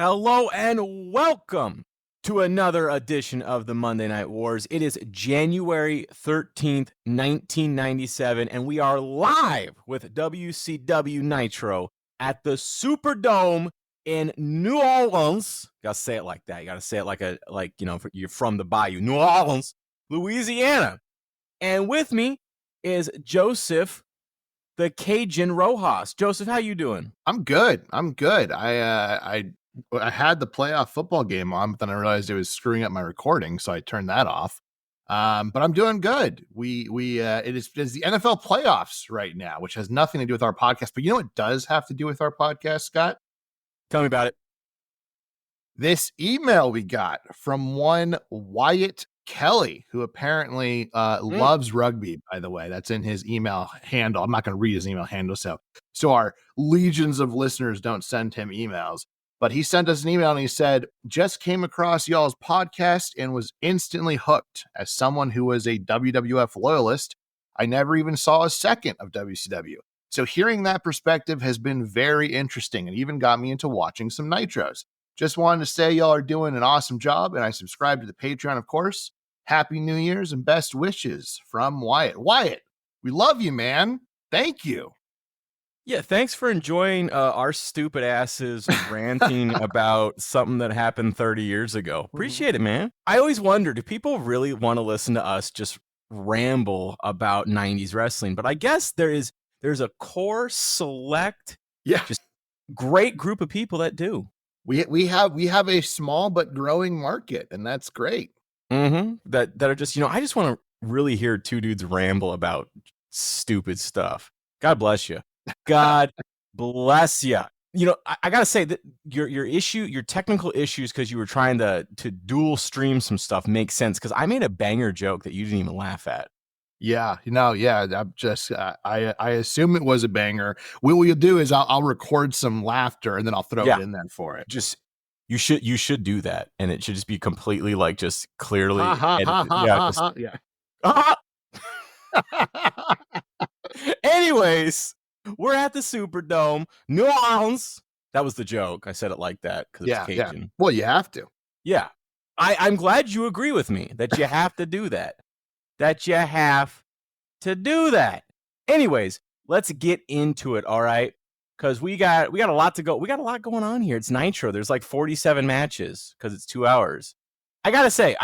Hello and welcome to another edition of the Monday Night Wars. It is January 13th, 1997, and we are live with WCW Nitro at the Superdome in New Orleans. You gotta say it like that. You gotta say it like you're from the Bayou, New Orleans, Louisiana. And with me is Joseph, the Cajun Rojas. Joseph, how you doing? I'm good. I had the playoff football game on, but then I realized it was screwing up my recording, so I turned that off. But I'm doing good. It is the NFL playoffs right now, which has nothing to do with our podcast. But you know what does have to do with our podcast, Scott? Tell me about it. This email we got from one Wyatt Kelly, who apparently loves rugby, by the way. That's in his email handle. I'm not going to read his email handle, so our legions of listeners don't send him emails. But he sent us an email and he said, just came across y'all's podcast and was instantly hooked. As someone who was a WWF loyalist, I never even saw a second of WCW. So hearing that perspective has been very interesting and even got me into watching some Nitros. Just wanted to say y'all are doing an awesome job, and I subscribe to the Patreon, of course. Happy New Year's and best wishes from Wyatt. Wyatt, we love you, man. Thank you. Yeah, thanks for enjoying our stupid asses ranting about something that happened 30 years ago. Appreciate it, man. I always wonder, do people really want to listen to us just ramble about 90s wrestling? But I guess there's a core select, just great group of people that do. We have a small but growing market, and that's great. That are just, I just want to really hear two dudes ramble about stupid stuff. God bless you. God bless you. I gotta say that your technical issues, because you were trying to dual stream some stuff, makes sense. Because I made a banger joke that you didn't even laugh at. I'm just I assume it was a banger. What we'll do is I'll record some laughter and then I'll throw it in there for it. Just you should do that, and it should just be completely like just clearly. Anyways, we're at the Superdome, New Orleans. That was the joke. I said it like that because it's Cajun. Yeah. Well, you have to. Yeah, I'm glad you agree with me that you have to do that. That you have to do that. Anyways, let's get into it, all right? Because we got a lot to go. We got a lot going on here. It's Nitro. There's like 47 matches because it's 2 hours. I gotta say,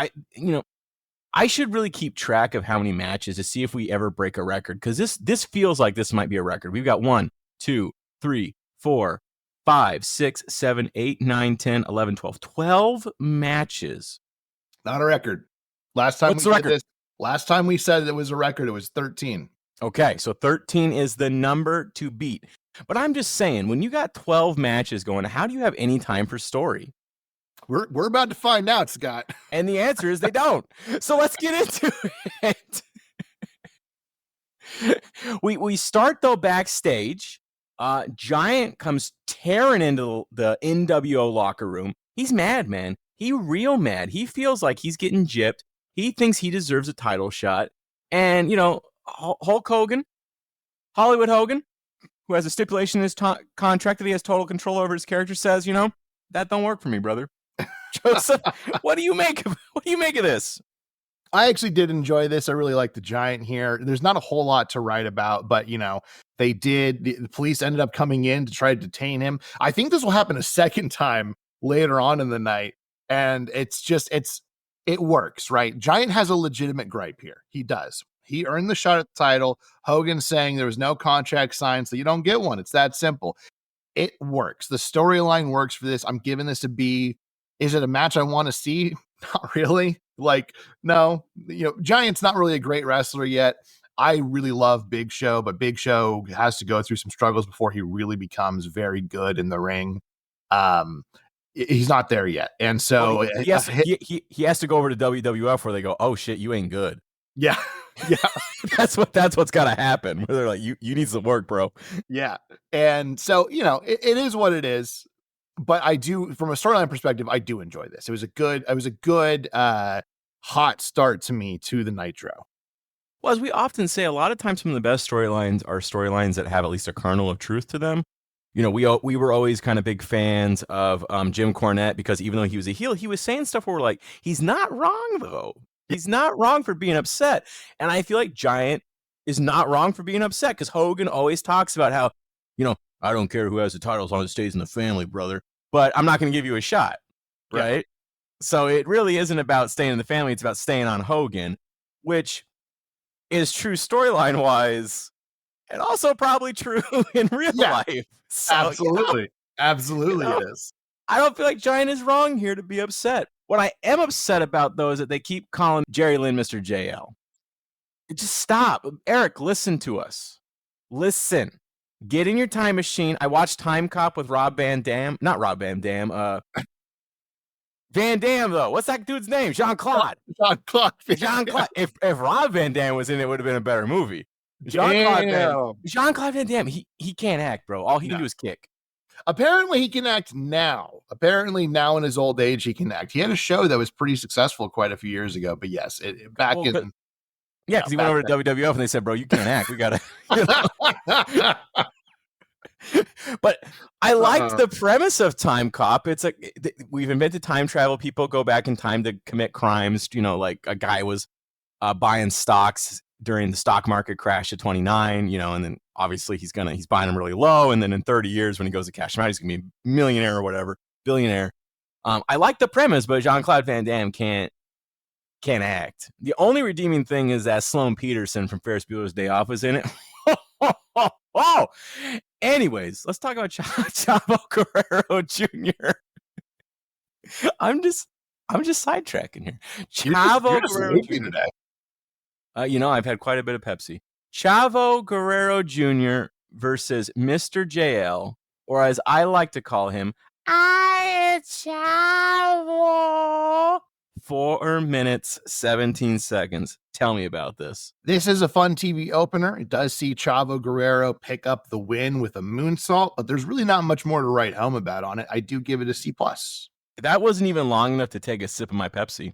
I should really keep track of how many matches to see if we ever break a record. Because this feels like this might be a record. We've got 1, 2, 3, 4, 5, 6, 7, 8, 9, 10, 11, 12. 12 matches. Not a record. Last time we said it was a record, it was 13. Okay, so 13 is the number to beat. But I'm just saying, when you got 12 matches going, how do you have any time for story? We're about to find out, Scott. And the answer is they don't. So let's get into it. We start, though, backstage. Giant comes tearing into the NWO locker room. He's mad, man. He real mad. He feels like he's getting gypped. He thinks he deserves a title shot. And, Hulk Hogan, Hollywood Hogan, who has a stipulation in his contract that he has total control over his character, says, that don't work for me, brother. Joseph, what do you make of this? I actually did enjoy this. I really like the Giant here. There's not a whole lot to write about, but the police ended up coming in to try to detain him. I think this will happen a second time later on in the night. And it works, right? Giant has a legitimate gripe here. He does. He earned the shot at the title. Hogan's saying there was no contract signed, so you don't get one. It's that simple. It works. The storyline works for this. I'm giving this a B. Is it a match I want to see? Not really. No. Giant's not really a great wrestler yet. I really love Big Show, but Big Show has to go through some struggles before he really becomes very good in the ring. He's not there yet. And so he has to go over to WWF where they go, oh shit, you ain't good. Yeah. that's what's got to happen. Where they're like, you need some work, bro. Yeah. And so, it is what it is. But I do, from a storyline perspective, I do enjoy this. It was a good hot start to me to the Nitro. Well, as we often say, a lot of times some of the best storylines are storylines that have at least a kernel of truth to them. we were always kind of big fans of Jim Cornette because even though he was a heel, he was saying stuff where we're like, he's not wrong though. He's not wrong for being upset. And I feel like Giant is not wrong for being upset because Hogan always talks about how, I don't care who has the title as long as it stays in the family, brother. But I'm not going to give you a shot, right? Yeah. So it really isn't about staying in the family. It's about staying on Hogan, which is true storyline wise and also probably true in real life. So, absolutely. Absolutely it is. I don't feel like Giant is wrong here to be upset. What I am upset about, though, is that they keep calling Jerry Lynn Mr. JL. Just stop. Eric, listen to us. Listen. Get in your time machine. I watched Time Cop with Rob Van Dam. Not Rob Van Dam. Van Damme, though. What's that dude's name? Jean-Claude. Jean-Claude. If Rob Van Dam was in it, would have been a better movie. Jean-Claude Van Damme, he can't act, bro. All he can do is kick. Apparently, he can act now. Apparently, now in his old age, he can act. He had a show that was pretty succul quite a few years ago. But yes, because he went over to WWF and they said, bro, you can't act. We got to. But I liked the premise of Time Cop. It's like we've invented time travel. People go back in time to commit crimes. Like a guy was buying stocks during the stock market crash of 29, and then obviously he's buying them really low. And then in 30 years, when he goes to cash them out, he's going to be a millionaire or whatever, billionaire. I like the premise, but Jean-Claude Van Damme can't act. The only redeeming thing is that Sloane Peterson from Ferris Bueller's Day Off was in it. Oh, anyways, let's talk about Chavo Guerrero Jr. I'm just sidetracking here. Chavo Guerrero Jr. today. I've had quite a bit of Pepsi. Chavo Guerrero Jr. versus Mr. JL, or as I like to call him, Chavo. 4 minutes, 17 seconds. Tell me about this. This is a fun TV opener. It does see Chavo Guerrero pick up the win with a moonsault, but there's really not much more to write home about on it. I do give it a C+. That wasn't even long enough to take a sip of my Pepsi.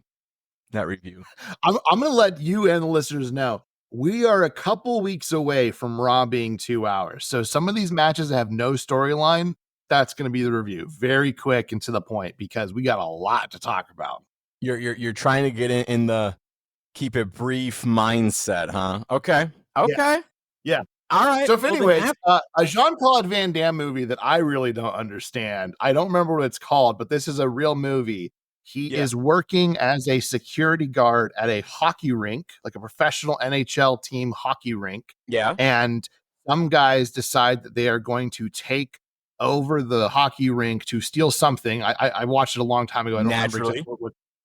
That review. I'm going to let you and the listeners know we are a couple weeks away from Raw being 2 hours. So some of these matches that have no storyline, that's going to be the review. Very quick and to the point because we got a lot to talk about. You're trying to get in the keep it brief mindset, huh? Okay. Yeah. All right. So, anyways, a Jean-Claude Van Damme movie that I really don't understand. I don't remember what it's called, but this is a real movie. He is working as a security guard at a hockey rink, like a professional NHL team hockey rink. Yeah. And some guys decide that they are going to take over the hockey rink to steal something. I watched it a long time ago. I don't remember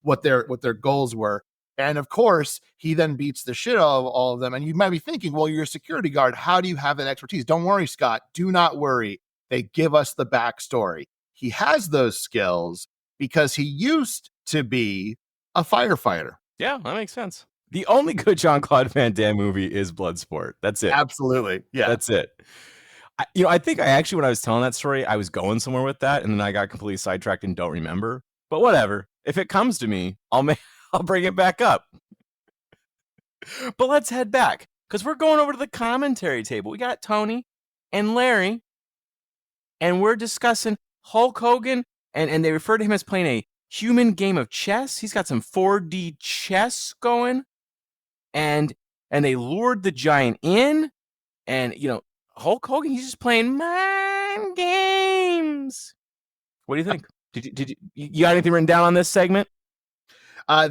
what their goals were. And of course, he then beats the shit out of all of them. And you might be thinking, well, you're a security guard. How do you have that expertise? Don't worry, Scott. Do not worry. They give us the backstory. He has those skills because he used to be a firefighter. Yeah, that makes sense. The only good Jean-Claude Van Damme movie is Bloodsport. That's it. Absolutely. Yeah. That's it. I think when I was telling that story, I was going somewhere with that. And then I got completely sidetracked and don't remember. But whatever. If it comes to me, I'll bring it back up. But let's head back because we're going over to the commentary table. We got Tony and Larry, and we're discussing Hulk Hogan, and they refer to him as playing a human game of chess. He's got some 4D chess going, and they lured the Giant in, and Hulk Hogan, he's just playing mind games. What do you think? Did you got anything written down on this segment?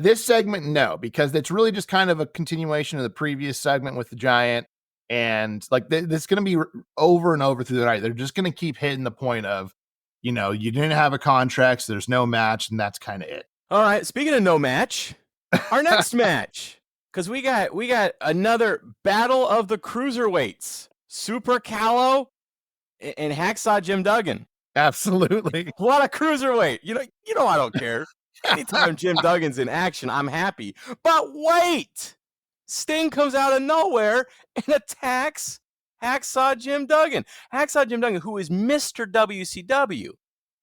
This segment, no, because it's really just kind of a continuation of the previous segment with the Giant. And like this is going to be over and over through the night. They're just going to keep hitting the point of, you didn't have a contract, so there's no match, and that's kind of it. All right. Speaking of no match, our next match, because we got another battle of the cruiserweights, Super Callow and Hacksaw Jim Duggan. Absolutely. What a cruiserweight. I don't care. Anytime Jim Duggan's in action, I'm happy. But wait! Sting comes out of nowhere and attacks Hacksaw Jim Duggan. Hacksaw Jim Duggan, who is Mr. WCW.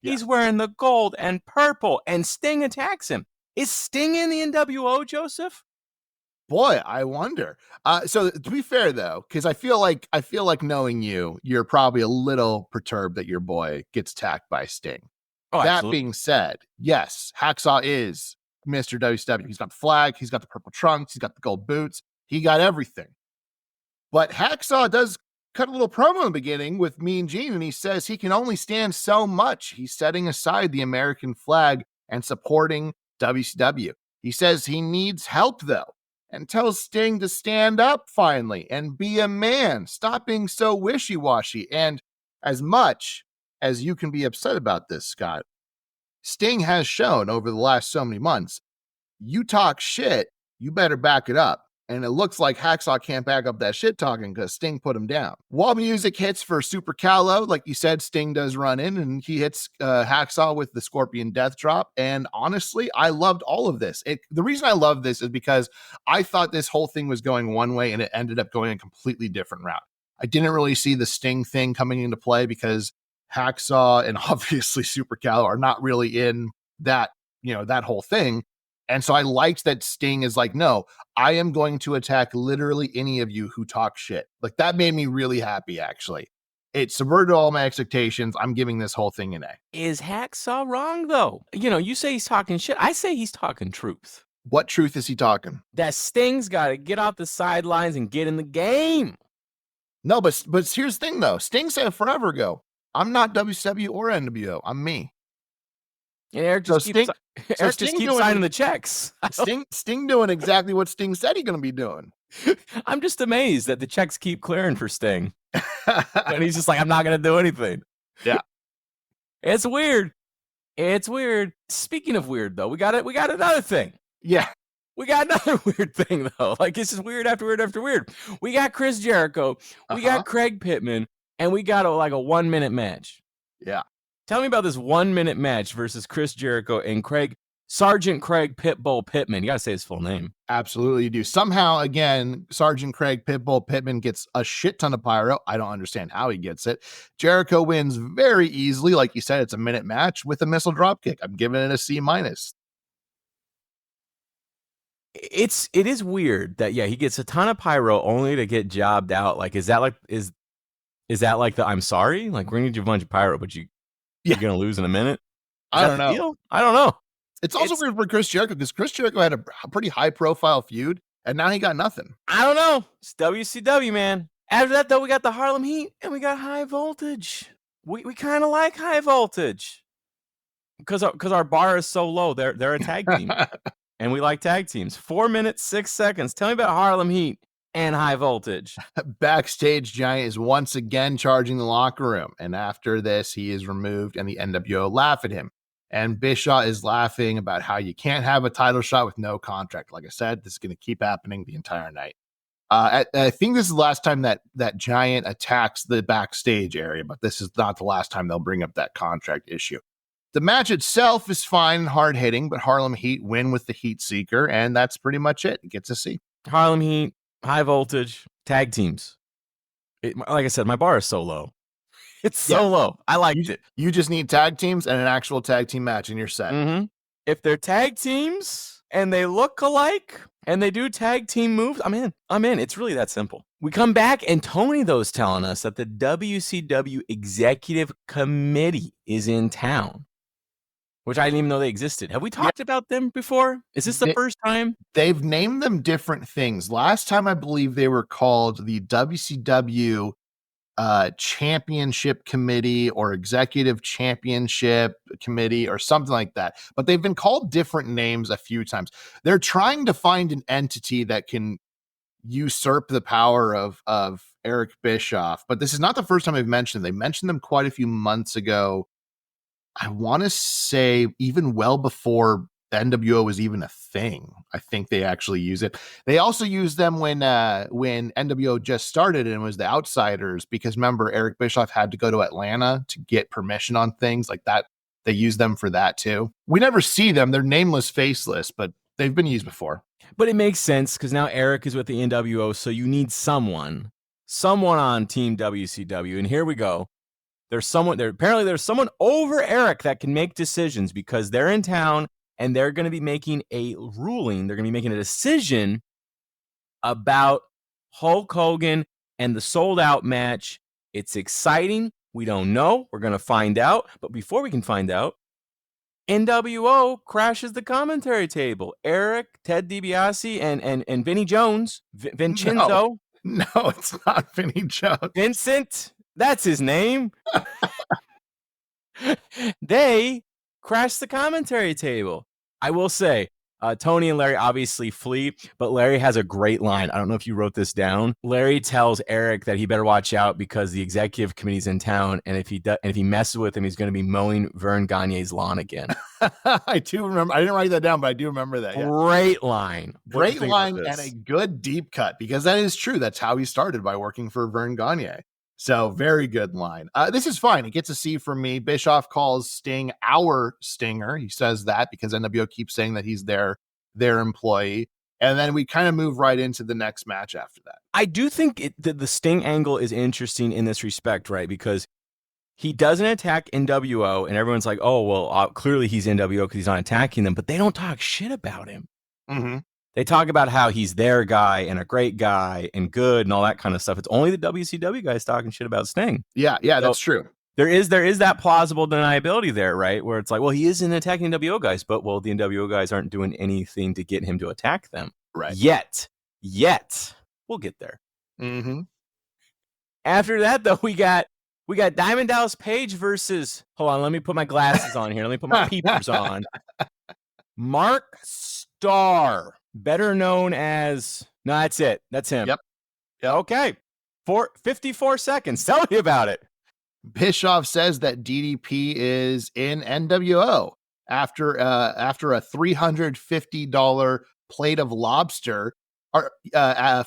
Yeah. He's wearing the gold and purple, and Sting attacks him. Is Sting in the NWO, Joseph? Boy, I wonder. So to be fair though, because I feel like knowing you, you're probably a little perturbed that your boy gets attacked by Sting. Oh, That absolutely. being said, yes, Hacksaw is Mr. WCW. He's got the flag, he's got the purple trunks, he's got the gold boots, he got everything. But Hacksaw does cut a little promo in the beginning with Mean Gene, and he says he can only stand so much. He's setting aside the American flag and supporting WCW. He says he needs help though, and tells Sting to stand up finally and be a man. Stop being so wishy-washy. And as much as you can be upset about this, Scott, Sting has shown over the last so many months, you talk shit, you better back it up. And it looks like Hacksaw can't back up that shit talking because Sting put him down. While music hits for Super Callow, like you said, Sting does run in and he hits Hacksaw with the Scorpion Death Drop. And honestly, I loved all of this. The reason I love this is because I thought this whole thing was going one way and it ended up going a completely different route. I didn't really see the Sting thing coming into play because Hacksaw and obviously Super Callow are not really in that, that whole thing. And so I liked that Sting is like, no, I am going to attack literally any of you who talk shit. Like that made me really happy, actually. It subverted all my expectations. I'm giving this whole thing an A. Is Hacksaw wrong, though? You say he's talking shit. I say he's talking truth. What truth is he talking? That Sting's got to get off the sidelines and get in the game. No, but here's the thing, though. Sting said forever ago, I'm not WCW or NWO. I'm me. And Eric just keeps signing the checks. Sting doing exactly what Sting said he's going to be doing. I'm just amazed that the checks keep clearing for Sting. And he's just like, I'm not going to do anything. Yeah. It's weird. It's weird. Speaking of weird, though, we got another thing. Yeah. We got another weird thing, though. Like, this is weird after weird after weird. We got Chris Jericho. We got Craig Pittman. And we got a 1-minute match. Yeah. Tell me about this 1-minute match versus Chris Jericho and Sergeant Craig Pitbull Pittman. You got to say his full name. Absolutely, you do. Somehow, again, Sergeant Craig Pitbull Pittman gets a shit ton of pyro. I don't understand how he gets it. Jericho wins very easily. Like you said, it's a minute match with a missile dropkick. I'm giving it a C-. It is weird that, he gets a ton of pyro only to get jobbed out. Like, is that like the I'm sorry? Like, we're going to do a bunch of pyro, but you're going to lose in a minute? I don't know. I don't know. It's also weird for Chris Jericho because Chris Jericho had a pretty high-profile feud, and now he got nothing. I don't know. It's WCW, man. After that, though, we got the Harlem Heat, and we got High Voltage. We kind of like High Voltage because our bar is so low. They're a tag team, and we like tag teams. 4 minutes, 6 seconds. Tell me about Harlem Heat and High Voltage. Backstage, Giant is once again charging the locker room, and after this, he is removed, and the NWO laugh at him. And Bischoff is laughing about how you can't have a title shot with no contract. Like I said, this is going to keep happening the entire night. I think this is the last time that Giant attacks the backstage area, but this is not the last time they'll bring up that contract issue. The match itself is fine and hard-hitting, but Harlem Heat win with the Heat Seeker, and that's pretty much it. It gets a C. Harlem Heat, High Voltage, tag teams. Like I said, my bar is so low. It's so low. I liked it. You just need tag teams and an actual tag team match, and you're set. Mm-hmm. If they're tag teams and they look alike and they do tag team moves, I'm in. It's really that simple. We come back and Tony, though, is telling us that the WCW Executive Committee is in town, which I didn't even know they existed. Have we talked about them before? Is this the first time? They've named them different things. Last time, I believe they were called the WCW Championship Committee or Executive Championship Committee or something like that. But they've been called different names a few times. They're trying to find an entity that can usurp the power of Eric Bischoff. But this is not the first time they've mentioned them. They mentioned them quite a few months ago. I want to say even well before NWO was even a thing. I think they actually use it. They also used them when NWO just started and it was the Outsiders, because remember, Eric Bischoff had to go to Atlanta to get permission on things like that. They use them for that too. We never see them. They're nameless, faceless, but they've been used before. But it makes sense because now Eric is with the NWO, so you need someone on Team WCW. And here we go. Apparently there's someone over Eric that can make decisions because they're in town and they're going to be making a ruling. They're going to be making a decision about Hulk Hogan and the sold out match. It's exciting. We don't know. We're going to find out. But before we can find out, NWO crashes the commentary table. Eric, Ted DiBiase, and Vinny Jones, Vincenzo. No, it's not Vinny Jones. Vincent, that's his name. They crashed the commentary table. I will say, Tony and Larry obviously flee, but Larry has a great line. I don't know if you wrote this down. Larry tells Eric that he better watch out because the executive committee's in town, and if he messes with him, he's going to be mowing Vern Gagne's lawn again. I do remember. I didn't write that down, but I do remember that. Yeah. Great line. Great line and a good deep cut, because that is true. That's how he started, by working for Vern Gagne. So very good line. This is fine. It gets a C from me. Bischoff calls Sting our Stinger. He says that because NWO keeps saying that he's their employee. And then we kind of move right into the next match after that. I do think the Sting angle is interesting in this respect, right? Because he doesn't attack NWO, and everyone's like, oh, well, clearly he's NWO because he's not attacking them. But they don't talk shit about him. Mm-hmm. They talk about how he's their guy and a great guy and good and all that kind of stuff. It's only the WCW guys talking shit about Sting. Yeah, so that's true. There is that plausible deniability there, right? Where it's like, well, he isn't attacking NWO guys, but the NWO guys aren't doing anything to get him to attack them. Right. Yet. We'll get there. Mm-hmm. After that, though, we got Diamond Dallas Page versus, hold on, let me put my glasses on here. Let me put my peepers on. Mark Starr, better known as, no, that's it. That's him. Yep. Okay. For 54 seconds. Tell me about it. Bischoff says that DDP is in NWO after a $350 plate of lobster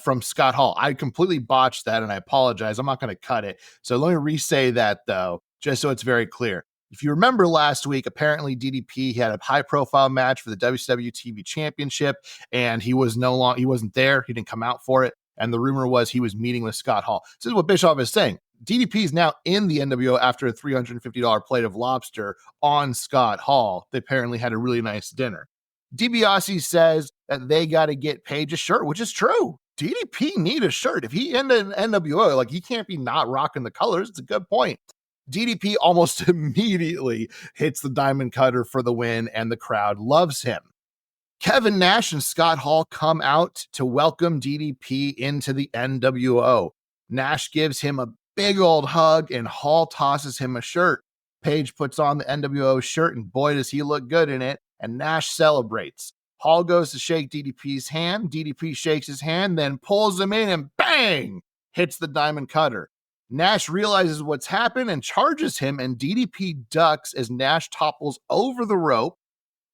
from Scott Hall. I completely botched that, and I apologize. I'm not going to cut it. So let me re-say that, though, just so it's very clear. If you remember last week, apparently DDP had a high-profile match for the WCW TV Championship, and he wasn't there. He didn't come out for it, and the rumor was he was meeting with Scott Hall. This is what Bischoff is saying. DDP is now in the NWO after a $350 plate of lobster on Scott Hall. They apparently had a really nice dinner. DiBiase says that they got to get Page a shirt, which is true. DDP need a shirt. If he in an NWO, like, he can't be not rocking the colors. It's a good point. DDP almost immediately hits the Diamond Cutter for the win, and the crowd loves him. Kevin Nash and Scott Hall come out to welcome DDP into the NWO. Nash gives him a big old hug, and Hall tosses him a shirt. Page puts on the NWO shirt, and boy, does he look good in it, and Nash celebrates. Hall goes to shake DDP's hand. DDP shakes his hand, then pulls him in, and bang! Hits the Diamond Cutter. Nash realizes what's happened and charges him, and DDP ducks as Nash topples over the rope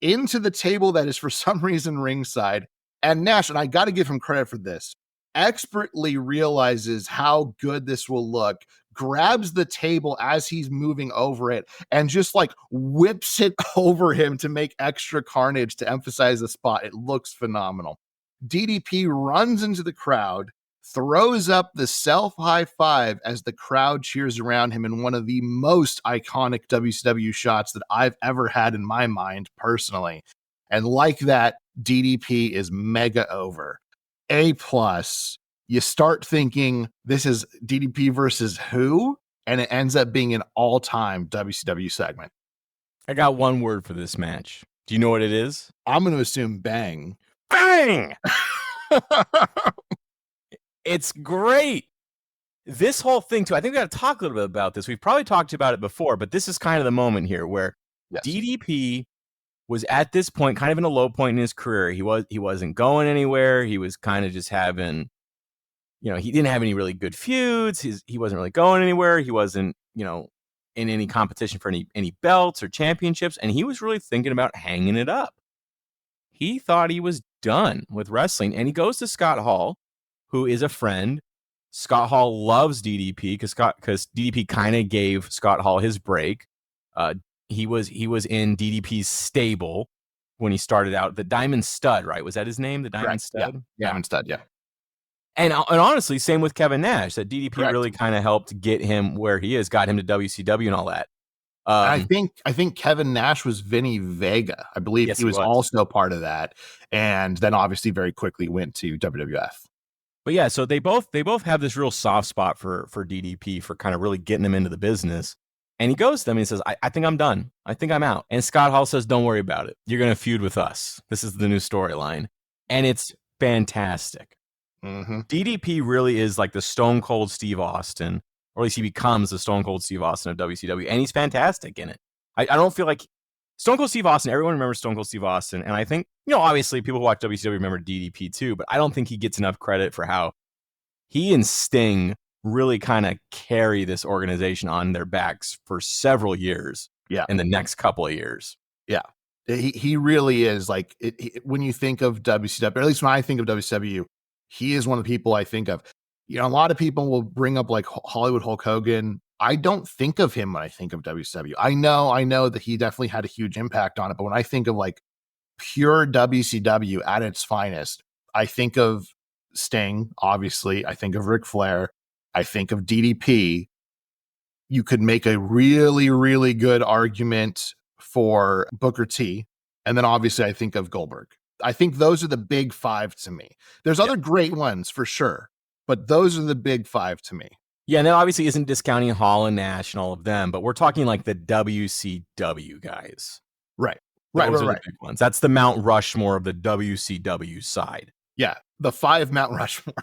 into the table that is for some reason ringside. And Nash, and I got to give him credit for this, expertly realizes how good this will look, grabs the table as he's moving over it, and just like whips it over him to make extra carnage to emphasize the spot. It looks phenomenal. DDP runs into the crowd, throws up the self high five as the crowd cheers around him in one of the most iconic WCW shots that I've ever had in my mind personally. And like that, DDP is mega over. A+. You start thinking this is DDP versus who? And it ends up being an all-time WCW segment. I got one word for this match. Do you know what it is? I'm going to assume bang. Bang! It's great. This whole thing, too, I think we got to talk a little bit about this. We've probably talked about it before, but this is kind of the moment here where DDP was at this point kind of in a low point in his career. He wasn't going anywhere. He was kind of just having, he didn't have any really good feuds. He wasn't really going anywhere. He wasn't, in any competition for any belts or championships. And he was really thinking about hanging it up. He thought he was done with wrestling. And he goes to Scott Hall, who is a friend. Scott Hall loves DDP because DDP kind of gave Scott Hall his break. He was in DDP's stable when he started out. The Diamond Stud, right? Was that his name? The Diamond Stud? Yeah. Diamond Stud, yeah. And honestly, same with Kevin Nash, that DDP really kind of helped get him where he is, got him to WCW and all that. I think Kevin Nash was Vinny Vega. I believe he was also part of that. And then obviously very quickly went to WWF. But yeah, so they both have this real soft spot for DDP for kind of really getting him into the business. And he goes to them and he says, I think I'm done. I think I'm out. And Scott Hall says, don't worry about it. You're going to feud with us. This is the new storyline. And it's fantastic. DDP really is like the Stone Cold Steve Austin, or at least he becomes the Stone Cold Steve Austin of WCW. And he's fantastic in it. I don't feel like Stone Cold Steve Austin, everyone remembers Stone Cold Steve Austin. And I think, obviously people who watch WCW remember DDP too, but I don't think he gets enough credit for how he and Sting really kind of carry this organization on their backs for several years. Yeah. In the next couple of years. Yeah. He really is like, when you think of WCW, or at least when I think of WCW, he is one of the people I think of. A lot of people will bring up like Hollywood Hulk Hogan. I don't think of him when I think of WCW. I know that he definitely had a huge impact on it, but when I think of like pure WCW at its finest, I think of Sting, obviously. I think of Ric Flair. I think of DDP. You could make a really, really good argument for Booker T. And then obviously I think of Goldberg. I think those are the big five to me. There's other great ones for sure, but those are the big five to me. Yeah, and that obviously isn't discounting Hall and Nash and all of them, but we're talking like the WCW guys. Right. Those are the big ones. That's the Mount Rushmore of the WCW side. Yeah, the 5 Mount Rushmore.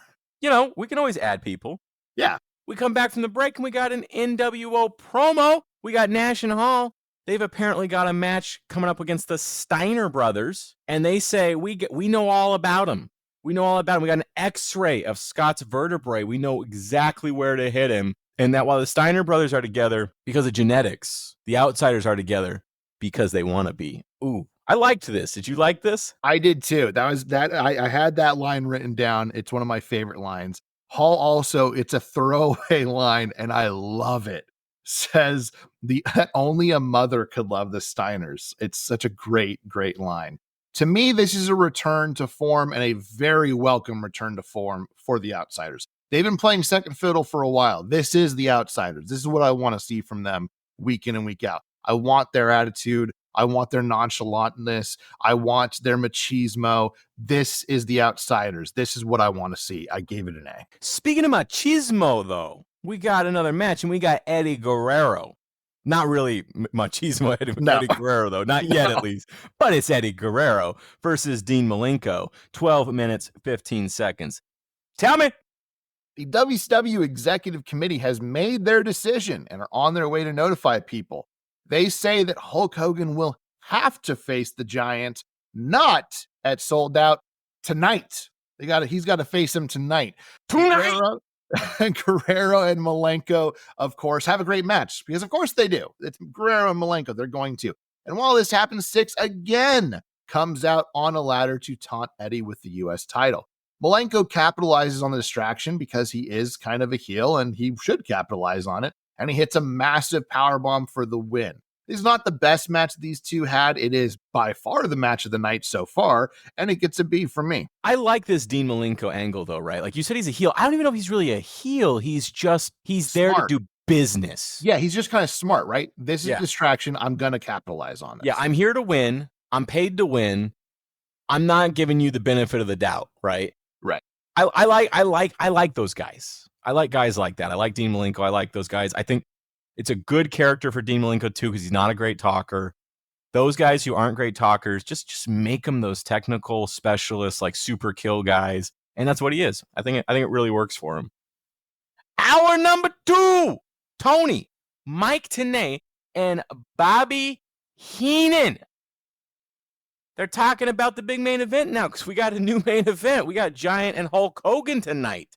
We can always add people. Yeah. We come back from the break and we got an NWO promo. We got Nash and Hall. They've apparently got a match coming up against the Steiner brothers, and they say we know all about them. We know all about him. We got an X-ray of Scott's vertebrae. We know exactly where to hit him. And that while the Steiner brothers are together because of genetics, the Outsiders are together because they want to be. Ooh, I liked this. Did you like this? I did too. I had that line written down. It's one of my favorite lines. Hall also, it's a throwaway line, and I love it. Says only a mother could love the Steiners. It's such a great, great line. To me, this is a return to form and a very welcome return to form for the Outsiders. They've been playing second fiddle for a while. This is the Outsiders. This is what I want to see from them week in and week out. I want their attitude. I want their nonchalantness. I want their machismo. This is the Outsiders. This is what I want to see. I gave it an A. Speaking of machismo, though, we got another match, and we got Eddie Guerrero. Not really machismo Eddie Guerrero, though. Not yet, at least. But it's Eddie Guerrero versus Dean Malenko. 12 minutes, 15 seconds. Tell me. The WCW Executive Committee has made their decision and are on their way to notify people. They say that Hulk Hogan will have to face the Giant, not at Sold Out, tonight. He's got to face him tonight. Guerrero and Malenko, of course, have a great match because, of course, they do. It's Guerrero and Malenko. They're going to. And while this happens, Syxx again comes out on a ladder to taunt Eddie with the U.S. title. Malenko capitalizes on the distraction because he is kind of a heel and he should capitalize on it. And he hits a massive powerbomb for the win. This is not the best match these two had. It is by far the match of the night so far, and it gets a B from me. I like this Dean Malenko angle, though, right? Like you said, he's a heel. I don't even know if he's really a heel. He's there to do business. Yeah, he's just kind of smart, right? This is distraction. I'm going to capitalize on it. Yeah, I'm here to win. I'm paid to win. I'm not giving you the benefit of the doubt, right? Right. I like those guys. I like guys like that. I like Dean Malenko. I like those guys. I think it's a good character for Dean Malenko too, because he's not a great talker. Those guys who aren't great talkers, just make them those technical specialists, like super kill guys, and that's what he is. I think it really works for him. Hour number 2, Tony, Mike Tenay, and Bobby Heenan. They're talking about the big main event now because we got a new main event. We got Giant and Hulk Hogan tonight.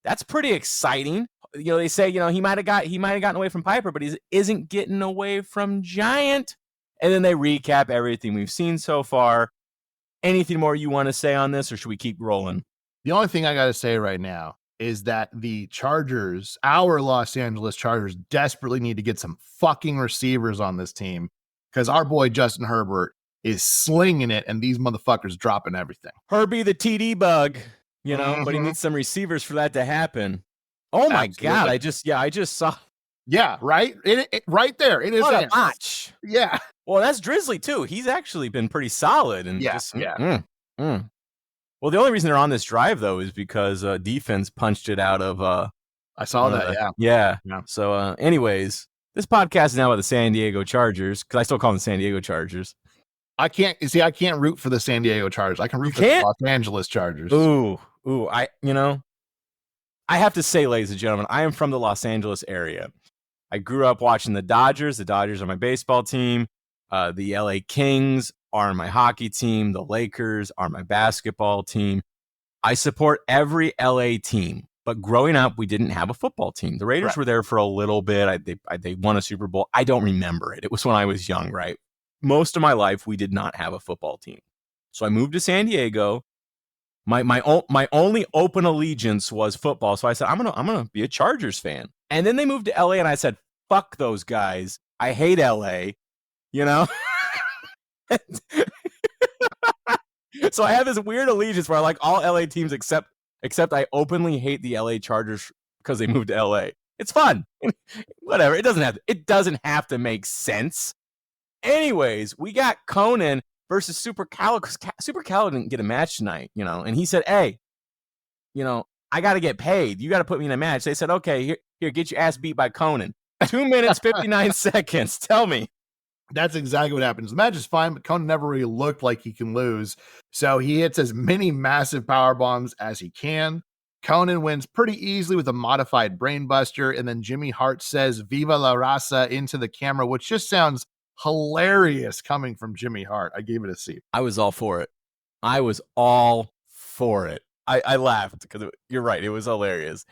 That's pretty exciting. They say, he might have gotten away from Piper, but he isn't getting away from Giant. And then they recap everything we've seen so far. Anything more you want to say on this, or should we keep rolling? The only thing I got to say right now is that the Chargers, our Los Angeles Chargers, desperately need to get some fucking receivers on this team because our boy Justin Herbert is slinging it, and these motherfuckers dropping everything. Herbie the TD bug, but he needs some receivers for that to happen. Oh my God! I just saw. Yeah, right. Right there. It is what a match. Yeah. Well, that's Drizzly too. He's actually been pretty solid and Well, the only reason they're on this drive though is because defense punched it out of. I saw that. Yeah. Yeah. So, anyways, this podcast is now about the San Diego Chargers because I still call them the San Diego Chargers. I can't root for the San Diego Chargers. I can root for the Los Angeles Chargers. Ooh, I have to say, ladies and gentlemen, I am from the Los Angeles area. I grew up watching the Dodgers. The Dodgers are my baseball team. The LA Kings are my hockey team. The Lakers are my basketball team. I support every LA team. But growing up, we didn't have a football team. The Raiders were there for a little bit. They won a Super Bowl. I don't remember it. It was when I was young, right? Most of my life, we did not have a football team. So I moved to San Diego. My only open allegiance was football. So I said, I'm gonna be a Chargers fan. And then they moved to LA, and I said, fuck those guys. I hate LA. You know? So I have this weird allegiance where I like all LA teams except I openly hate the LA Chargers because they moved to LA. It's fun. Whatever. It doesn't have to make sense. Anyways, we got Conan versus Super Cal because Super Cal didn't get a match tonight, and he said, hey, I got to get paid. You got to put me in a match. They said, okay, here, get your ass beat by Conan. 2 minutes, 59 seconds. Tell me. That's exactly what happens. The match is fine, but Conan never really looked like he can lose. So he hits as many massive power bombs as he can. Conan wins pretty easily with a modified brainbuster. And then Jimmy Hart says, Viva la raza into the camera, which just sounds hilarious coming from Jimmy Hart. I gave it a C. I was all for it. I laughed because you're right. It was hilarious.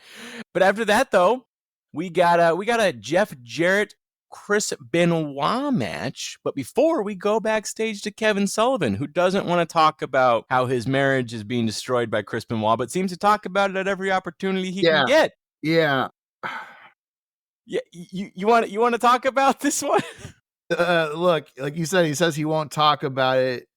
But after that, though, we got a Jeff Jarrett Chris Benoit match, but before we go backstage to Kevin Sullivan, who doesn't want to talk about how his marriage is being destroyed by Chris Benoit, but seems to talk about it at every opportunity he can get. Yeah. Yeah. You want to talk about this one? Look, like you said, he says he won't talk about it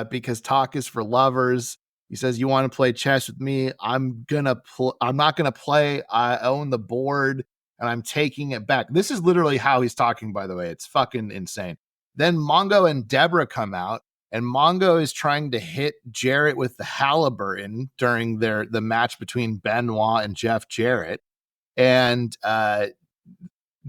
because talk is for lovers. He says, you want to play chess with me? I'm not gonna play. I own the board. And I'm taking it back. This is literally how he's talking, by the way. It's fucking insane. Then Mongo and Deborah come out, and Mongo is trying to hit Jarrett with the Halliburton during the match between Benoit and Jeff Jarrett. And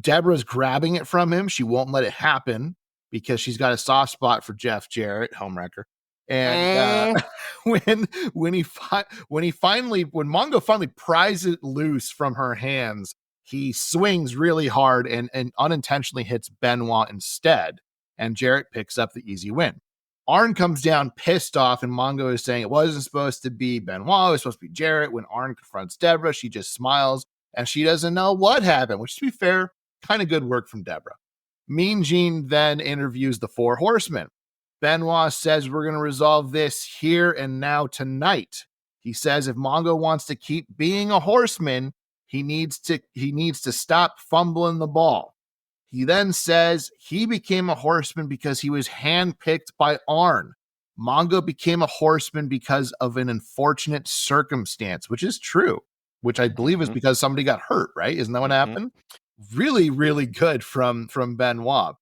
Deborah's grabbing it from him. She won't let it happen because she's got a soft spot for Jeff Jarrett, homewrecker. And when Mongo finally pries it loose from her hands, he swings really hard and unintentionally hits Benoit instead, and Jarrett picks up the easy win. Arn comes down pissed off, and Mongo is saying it wasn't supposed to be Benoit, it was supposed to be Jarrett. When Arn confronts Deborah, she just smiles, and she doesn't know what happened, which, to be fair, kind of good work from Deborah. Mean Gene then interviews the Four Horsemen. Benoit says we're going to resolve this here and now tonight. He says if Mongo wants to keep being a horseman, he needs to stop fumbling the ball. He then says he became a horseman because he was handpicked by Arn. Mongo became a horseman because of an unfortunate circumstance, which is true, which I believe is because somebody got hurt, right? Isn't that what happened? Really, really good from Benoit.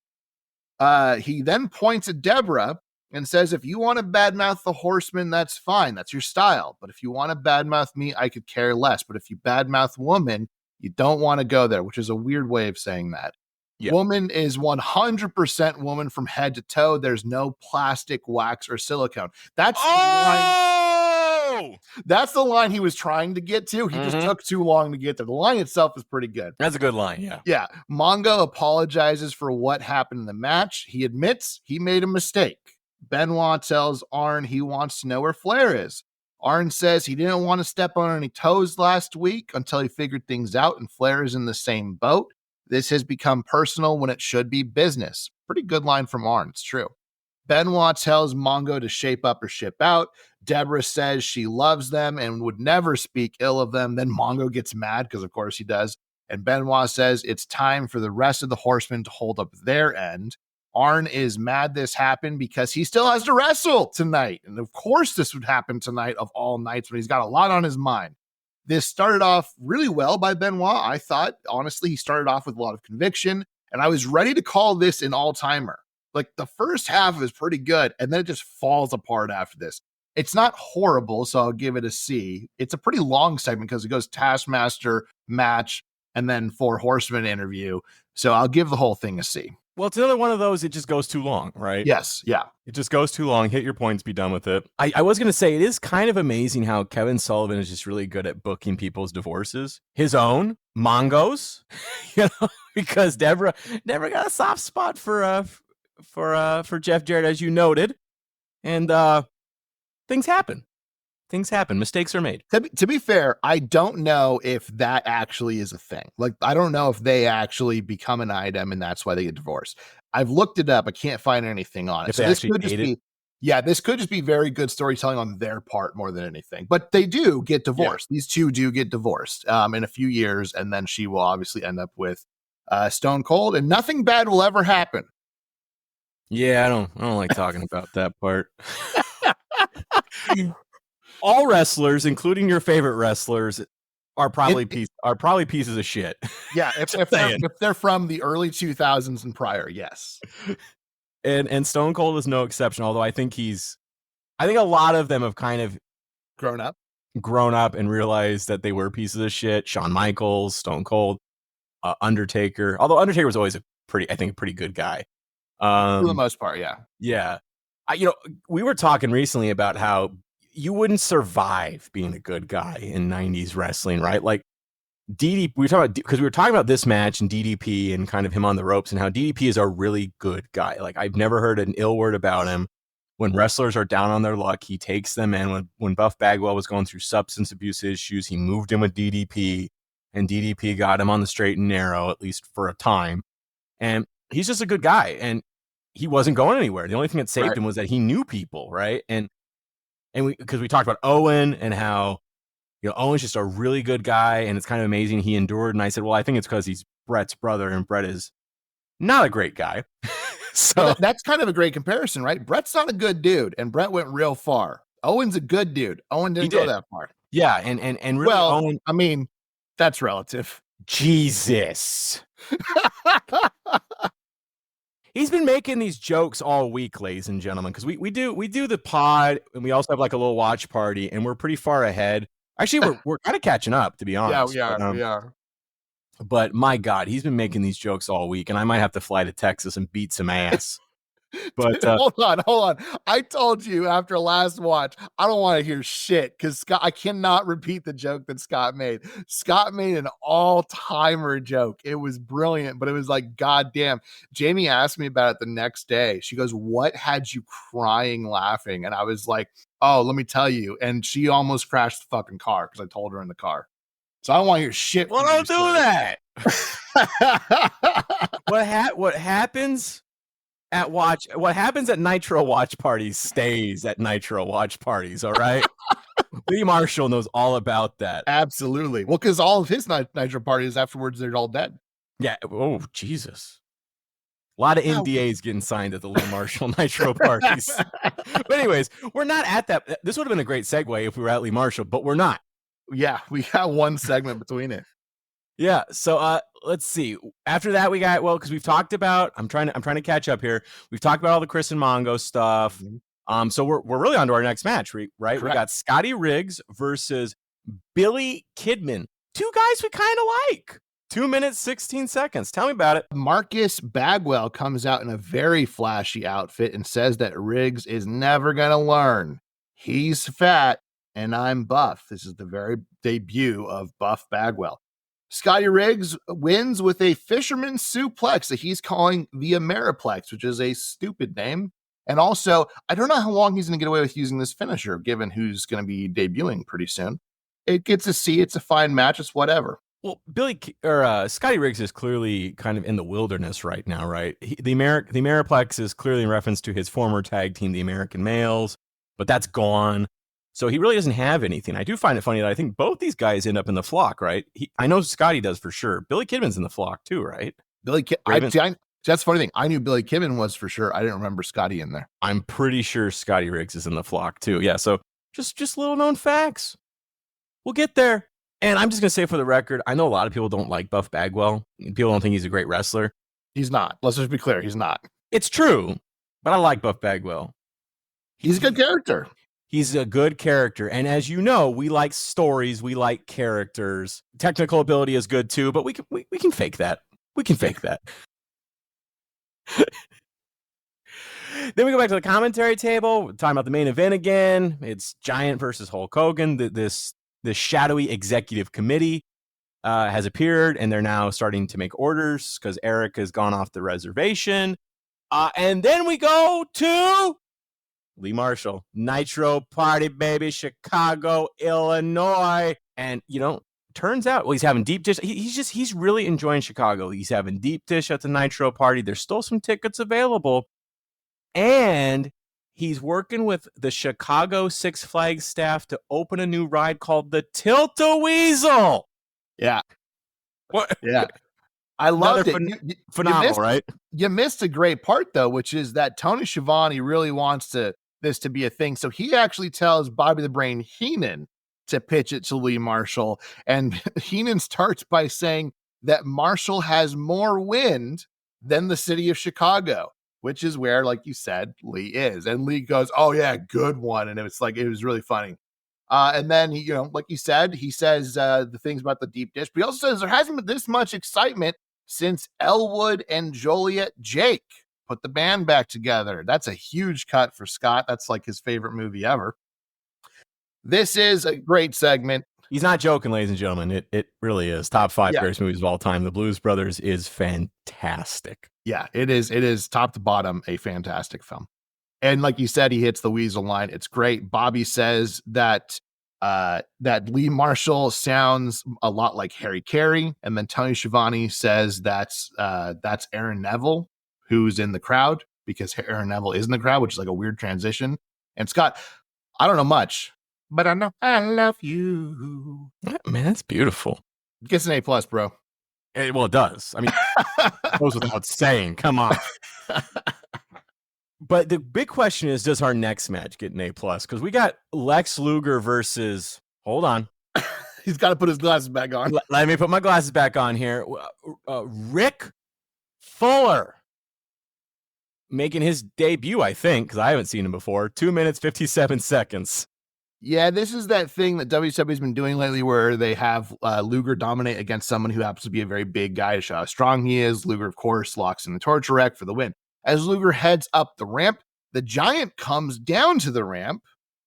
He then points at Deborah and says, if you want to badmouth the horseman, that's fine. That's your style. But if you want to badmouth me, I could care less. But if you badmouth woman, you don't want to go there, which is a weird way of saying that. Yeah. Woman is 100% woman from head to toe. There's no plastic, wax, or silicone. That's the line he was trying to get to. He just took too long to get there. The line itself is pretty good. That's a good line, yeah. Yeah. Mongo apologizes for what happened in the match. He admits he made a mistake. Benoit tells Arn he wants to know where Flair is. Arn says he didn't want to step on any toes last week until he figured things out, and Flair is in the same boat. This has become personal when it should be business. Pretty good line from Arn. It's true. Benoit tells Mongo to shape up or ship out. Deborah says she loves them and would never speak ill of them. Then Mongo gets mad because, of course, he does. And Benoit says it's time for the rest of the horsemen to hold up their end. Arn is mad this happened because he still has to wrestle tonight. And of course this would happen tonight of all nights, but he's got a lot on his mind. This started off really well by Benoit. I thought, honestly, he started off with a lot of conviction, and I was ready to call this an all-timer. Like, the first half is pretty good, and then it just falls apart after this. It's not horrible, so I'll give it a C. It's a pretty long segment because it goes Taskmaster, match, and then 4 Horsemen interview. So I'll give the whole thing a C. Well, it's another one of those, it just goes too long, right? Yes, yeah. It just goes too long. Hit your points, be done with it. I was going to say, it is kind of amazing how Kevin Sullivan is just really good at booking people's divorces. His own, Mongo's, because Deborah got a soft spot for Jeff Jarrett, as you noted. And things happen. Mistakes are made. To be fair, I don't know if that actually is a thing. Like, I don't know if they actually become an item and that's why they get divorced. I've looked it up. I can't find anything on it. If So they this actually could just be, this could just be very good storytelling on their part more than anything. But they do get divorced. Yeah. These two do get divorced in a few years, and then she will obviously end up with Stone Cold, and nothing bad will ever happen. Yeah, I don't like talking about that part. All wrestlers, including your favorite wrestlers, are probably pieces of shit. Yeah, if they're from the early 2000s and prior, yes. And Stone Cold is no exception. Although I think a lot of them have kind of grown up and realized that they were pieces of shit. Shawn Michaels, Stone Cold, Undertaker. Although Undertaker was always a pretty good guy. For the most part, yeah. Yeah. We were talking recently about how you wouldn't survive being a good guy in 90s wrestling, right? Like DDP, we were talking about this match and DDP and kind of him on the ropes and how DDP is a really good guy. Like, I've never heard an ill word about him. When wrestlers are down on their luck, he takes them in. When Buff Bagwell was going through substance abuse issues, he moved him with DDP, and DDP got him on the straight and narrow, at least for a time. And he's just a good guy, and he wasn't going anywhere. The only thing that saved him was that he knew people, right? And because we talked about Owen and how, Owen's just a really good guy, and it's kind of amazing he endured. And I said, well, I think it's because he's Brett's brother, and Brett is not a great guy. So that's kind of a great comparison, right? Brett's not a good dude, and Brett went real far. Owen's a good dude. Owen didn't go that far. Yeah, and really, Owen, I mean, that's relative. Jesus. He's been making these jokes all week, ladies and gentlemen, because we do the pod, and we also have like a little watch party, and we're pretty far ahead. Actually, we're kind of catching up, to be honest. Yeah, we are. But my God, he's been making these jokes all week, and I might have to fly to Texas and beat some ass. But hold on. I told you after last watch, I don't want to hear shit because I cannot repeat the joke that Scott made. Scott made an all-timer joke. It was brilliant, but it was like, goddamn. Jamie asked me about it the next day. She goes, "What had you crying laughing?" And I was like, "Oh, let me tell you." And she almost crashed the fucking car because I told her in the car. So I don't want to hear shit. Well, don't do that. What happens at Nitro watch parties stays at Nitro watch parties, all right? Lee Marshall knows all about that. Absolutely. Well, because all of his Nitro parties afterwards, they're all dead. Yeah. Oh, Jesus. A lot of NDAs getting signed at the Lee Marshall Nitro parties. But anyways, we're not at that. This would have been a great segue if we were at Lee Marshall, but we're not. Yeah, we got one segment between it. Yeah. So let's see. After that, we got, because we've talked about, I'm trying to catch up here. We've talked about all the Chris and Mongo stuff. Mm-hmm. So we're really on to our next match, right? Correct. We got Scotty Riggs versus Billy Kidman. Two guys we kind of like. 2 minutes, 16 seconds. Tell me about it. Marcus Bagwell comes out in a very flashy outfit and says that Riggs is never going to learn. He's fat and I'm buff. This is the very debut of Buff Bagwell. Scotty Riggs wins with a fisherman suplex that he's calling the Ameriplex, which is a stupid name. And also, I don't know how long he's going to get away with using this finisher, given who's going to be debuting pretty soon. It gets a C. It's a fine match. It's whatever. Well, Scotty Riggs is clearly kind of in the wilderness right now, right? The Ameriplex is clearly in reference to his former tag team, the American Males, but that's gone. So he really doesn't have anything. I do find it funny that I think both these guys end up in the flock, right? I know Scotty does for sure. Billy Kidman's in the flock too, right? That's the funny thing. I knew Billy Kidman was for sure. I didn't remember Scotty in there. I'm pretty sure Scotty Riggs is in the flock too. Yeah, so just little known facts. We'll get there. And I'm just going to say for the record, I know a lot of people don't like Buff Bagwell. People don't think he's a great wrestler. He's not. Let's just be clear. He's not. It's true, but I like Buff Bagwell. He's a good character. He's a good character. And as you know, we like stories. We like characters. Technical ability is good too, but we can fake that. We can fake that. Then we go back to the commentary table. We're talking about the main event again. It's Giant versus Hulk Hogan. This shadowy executive committee has appeared, and they're now starting to make orders because Eric has gone off the reservation. And then we go to Lee Marshall, Nitro Party, baby, Chicago, Illinois. And, turns out, he's having deep dish. He's really enjoying Chicago. He's having deep dish at the Nitro Party. There's still some tickets available. And he's working with the Chicago Six Flags staff to open a new ride called the Tilt-A-Weasel. Yeah. What? Yeah. I loved it. Phenomenal, right? You missed a great part, though, which is that Tony Schiavone really wants this to be a thing. So he actually tells Bobby the Brain Heenan to pitch it to Lee Marshall. And Heenan starts by saying that Marshall has more wind than the city of Chicago, which is where, like you said, Lee is. And Lee goes, "Oh, yeah, good one." And it was really funny. And then he, like you said, he says the things about the deep dish, but he also says there hasn't been this much excitement since Elwood and Joliet Jake put the band back together. That's a huge cut for Scott. That's like his favorite movie ever. This is a great segment. He's not joking, ladies and gentlemen. It really is. Top 5 greatest movies of all time. The Blues Brothers is fantastic. Yeah, it is. It is top to bottom a fantastic film. And like you said, he hits the Weasel line. It's great. Bobby says that Lee Marshall sounds a lot like Harry Carey. And then Tony Schiavone says that's Aaron Neville, who's in the crowd, because Aaron Neville is in the crowd, which is like a weird transition. And Scott, I don't know much, but I know I love you. Man, that's beautiful. It gets an A+, bro. Well, it does. I mean, it goes without saying. Come on. But the big question is, does our next match get an A+? Because we got Lex Luger versus, hold on. He's got to put his glasses back on. Let me put my glasses back on here. Rick Fuller making his debut, I think, because I haven't seen him before. 2 minutes, 57 seconds. Yeah, this is that thing that WCW's been doing lately where they have Luger dominate against someone who happens to be a very big guy to show how strong he is. Luger, of course, locks in the torture rack for the win. As Luger heads up the ramp, the Giant comes down to the ramp,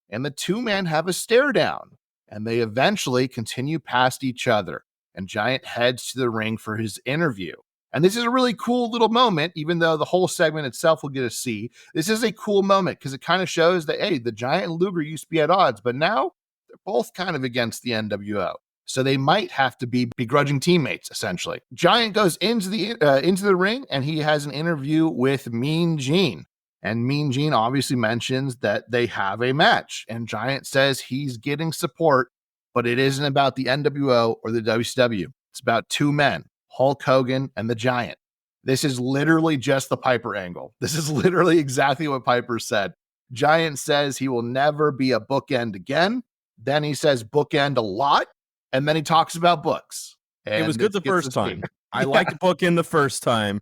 and the two men have a stare down, and they eventually continue past each other, and Giant heads to the ring for his interview. And this is a really cool little moment, even though the whole segment itself will get a C. This is a cool moment because it kind of shows that, hey, the Giant and Luger used to be at odds, but now they're both kind of against the NWO. So they might have to be begrudging teammates, essentially. Giant goes into the ring, and he has an interview with Mean Gene. And Mean Gene obviously mentions that they have a match. And Giant says he's getting support, but it isn't about the NWO or the WCW. It's about two men, Hulk Hogan and the Giant. This is literally just the Piper angle. This is literally exactly what Piper said. Giant says he will never be a bookend again. Then he says bookend a lot. And then he talks about books. And it was good the first time. I liked the book in the first time.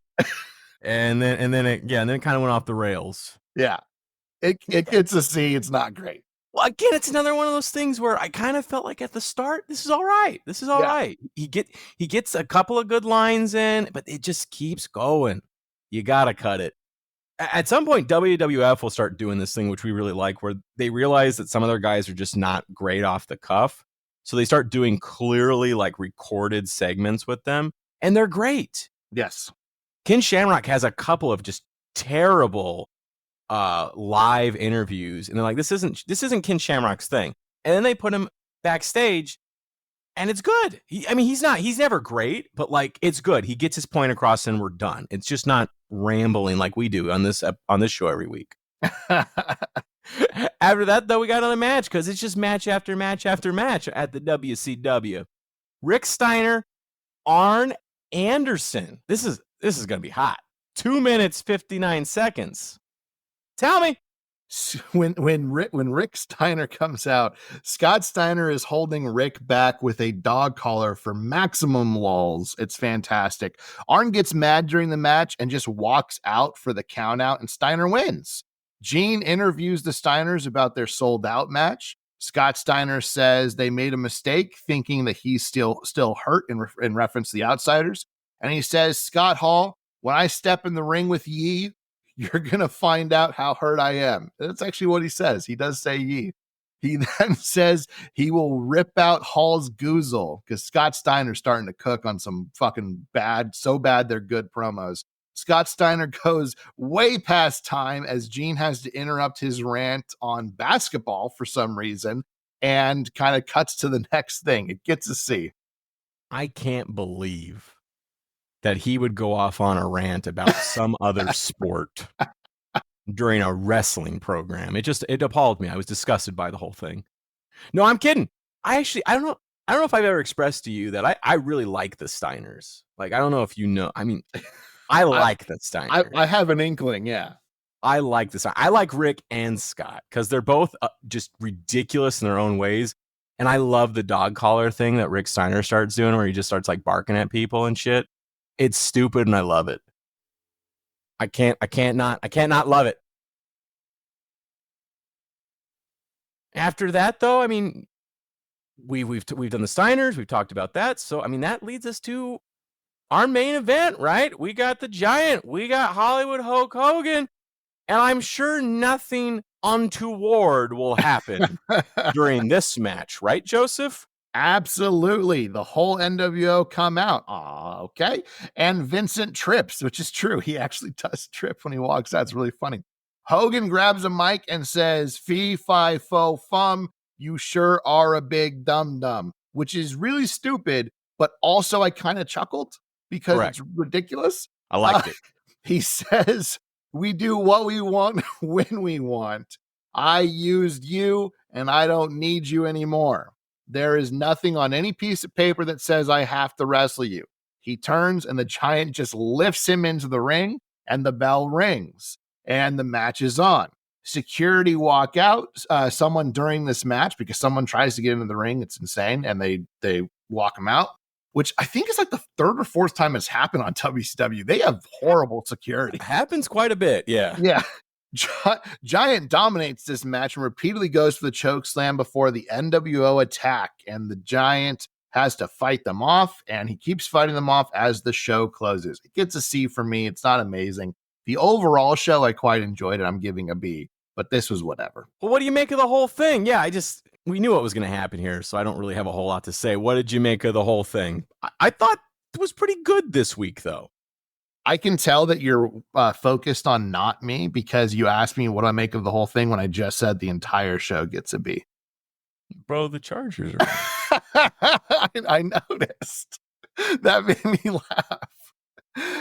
And then it kind of went off the rails. Yeah. It gets a C. It's not great. Well, again, it's another one of those things where I kind of felt like at the start, this is all right. This is all right. He gets a couple of good lines in, but it just keeps going. You got to cut it. At some point, WWF will start doing this thing, which we really like, where they realize that some of their guys are just not great off the cuff. So they start doing clearly like recorded segments with them, and they're great. Yes. Ken Shamrock has a couple of just terrible live interviews, and they're like, this isn't Ken Shamrock's thing. And then they put him backstage, and it's good. He's never great, but like it's good. He gets his point across, and we're done. It's just not rambling like we do on this show every week. After that, though, we got another match because it's just match after match after match at the WCW. Rick Steiner, Arn Anderson. This is going to be hot. 2 minutes, 59 seconds. Tell me. When Rick Steiner comes out, Scott Steiner is holding Rick back with a dog collar for maximum lulls. It's fantastic. Arn gets mad during the match and just walks out for the count out, and Steiner wins. Gene interviews the Steiners about their sold out match. Scott Steiner says they made a mistake thinking that he's still hurt in reference to the Outsiders. And he says, Scott Hall, when I step in the ring with ye, you're going to find out how hurt I am. That's actually what he says. He does say ye. He then says he will rip out Hall's goozle because Scott Steiner's starting to cook on some fucking bad, so bad they're good promos. Scott Steiner goes way past time as Gene has to interrupt his rant on basketball for some reason and kind of cuts to the next thing. It gets a C. I can't believe that he would go off on a rant about some other sport during a wrestling program. It appalled me. I was disgusted by the whole thing. No, I'm kidding. I don't know if I've ever expressed to you that I really like the Steiners. Like, I don't know if you know. I mean, I like the Steiners. I have an inkling, yeah. I like this. I like Rick and Scott because they're both just ridiculous in their own ways. And I love the dog collar thing that Rick Steiner starts doing where he just starts like barking at people and shit. It's stupid and I love it. I can't not love it. After that, though, I mean, we've done the Steiners. We've talked about that. So, I mean, that leads us to our main event, right? We got the Giant. We got Hollywood Hulk Hogan. And I'm sure nothing untoward will happen during this match, right, Joseph? Absolutely. The whole NWO come out. Okay. And Vincent trips, which is true. He actually does trip when he walks out. It's really funny. Hogan grabs a mic and says, fee, fi, fo, fum, you sure are a big dum-dum, which is really stupid, but also I kind of chuckled because It's ridiculous. I liked it. He says, we do what we want when we want. I used you and I don't need you anymore. There is nothing on any piece of paper that says I have to wrestle you. He turns and the Giant just lifts him into the ring and the bell rings and the match is on. Security walk out. Someone during this match, because someone tries to get into the ring. It's insane. And they walk him out, which I think is like the third or fourth time it's happened on WCW. They have horrible security. It happens quite a bit. Yeah. Yeah. Giant dominates this match and repeatedly goes for the choke slam before the NWO attack, and the Giant has to fight them off, and he keeps fighting them off as the show closes. It gets a C for me. It's not amazing. The overall show, I quite enjoyed it. I'm giving a B, but this was whatever. Well, what do you make of the whole thing? Yeah, we knew what was going to happen here, so I don't really have a whole lot to say. What did you make of the whole thing? I thought it was pretty good this week, though. I can tell that you're focused on not me because you asked me what I make of the whole thing when I just said the entire show gets a B. Bro, the Chargers are. I noticed. That made me laugh.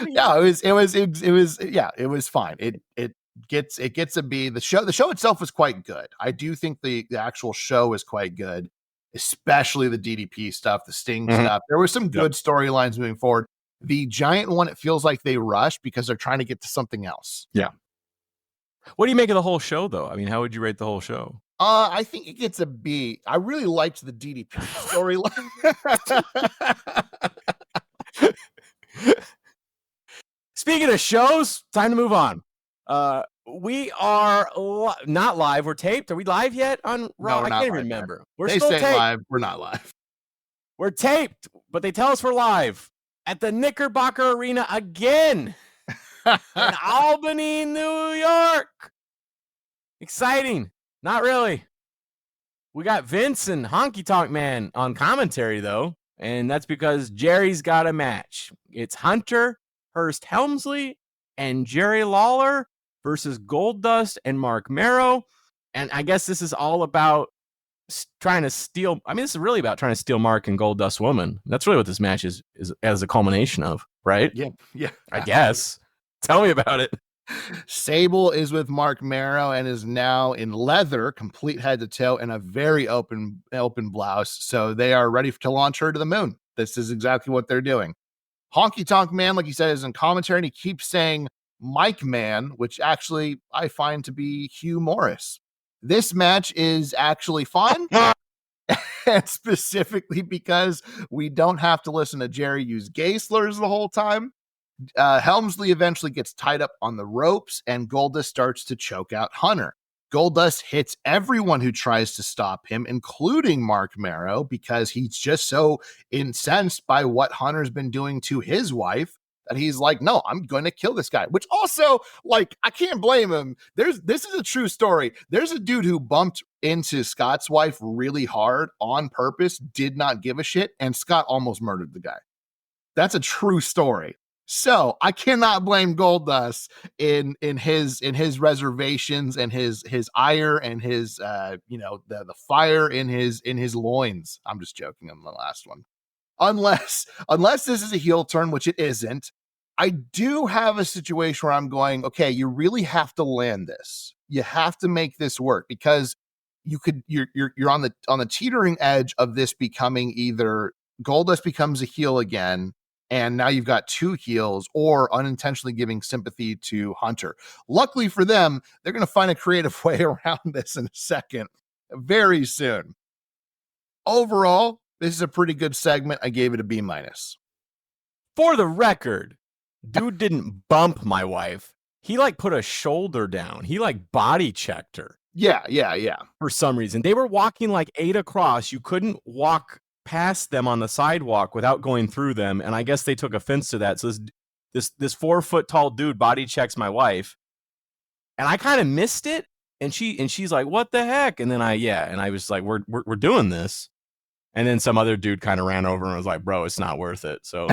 Yeah, it was fine. It gets a B. The show itself was quite good. I do think the actual show is quite good, especially the DDP stuff, the Sting stuff. There were some good storylines moving forward. The Giant one, it feels like they rushed because they're trying to get to something else. Yeah. What do you make of the whole show, though? I mean, how would you rate the whole show? I think it gets a B. I really liked the DDP storyline. Speaking of shows, time to move on. We are not live. We're taped. Are we live yet on Raw? No, I can't even remember. They still say taped. Live. We're not live. We're taped, but they tell us we're live at the Knickerbocker Arena again in Albany, New York. Exciting. Not really. We got Vince and Honky Tonk Man on commentary, though, and that's because Jerry's got a match. It's Hunter Hearst Helmsley and Jerry Lawler versus Goldust and Mark Marrow. And I guess this is all about trying to steal. I mean, this is really about trying to steal Mark and Goldust Woman. That's really what this match is as a culmination of, right? Yeah. I guess. Tell me about it. Sable is with Mark Marrow and is now in leather, complete head to toe, and a very open blouse. So they are ready to launch her to the moon. This is exactly what they're doing. Honky Tonk Man, like you said, is in commentary, and he keeps saying Mike Man, which actually I find to be Hugh Morris. This match is actually fun, and specifically because we don't have to listen to Jerry use gay slurs the whole time. Helmsley eventually gets tied up on the ropes, and Goldust starts to choke out Hunter. Goldust hits everyone who tries to stop him, including Mark Marrow, because he's just so incensed by what Hunter's been doing to his wife that he's like, no, I'm going to kill this guy. Which also, like, I can't blame him. This is a true story. There's a dude who bumped into Scott's wife really hard on purpose, did not give a shit, and Scott almost murdered the guy. That's a true story. So I cannot blame Goldust in his reservations and his ire and his the fire in his loins. I'm just joking on the last one. Unless this is a heel turn, which it isn't. I do have a situation where I'm going, okay, you really have to land this. You have to make this work, because you're on the teetering edge of this becoming either Goldust becomes a heel again, and now you've got two heels, or unintentionally giving sympathy to Hunter. Luckily for them, they're going to find a creative way around this in a second, very soon. Overall, this is a pretty good segment. I gave it a B-. For the record, dude didn't bump my wife. He like put a shoulder down. He like body checked her. Yeah. For some reason. They were walking like 8 across. You couldn't walk past them on the sidewalk without going through them, and I guess they took offense to that. So this 4 foot tall dude body checks my wife, and I kind of missed it, and she's like, what the heck? And then I was like, we're doing this, and then some other dude kind of ran over and was like, bro, it's not worth it. So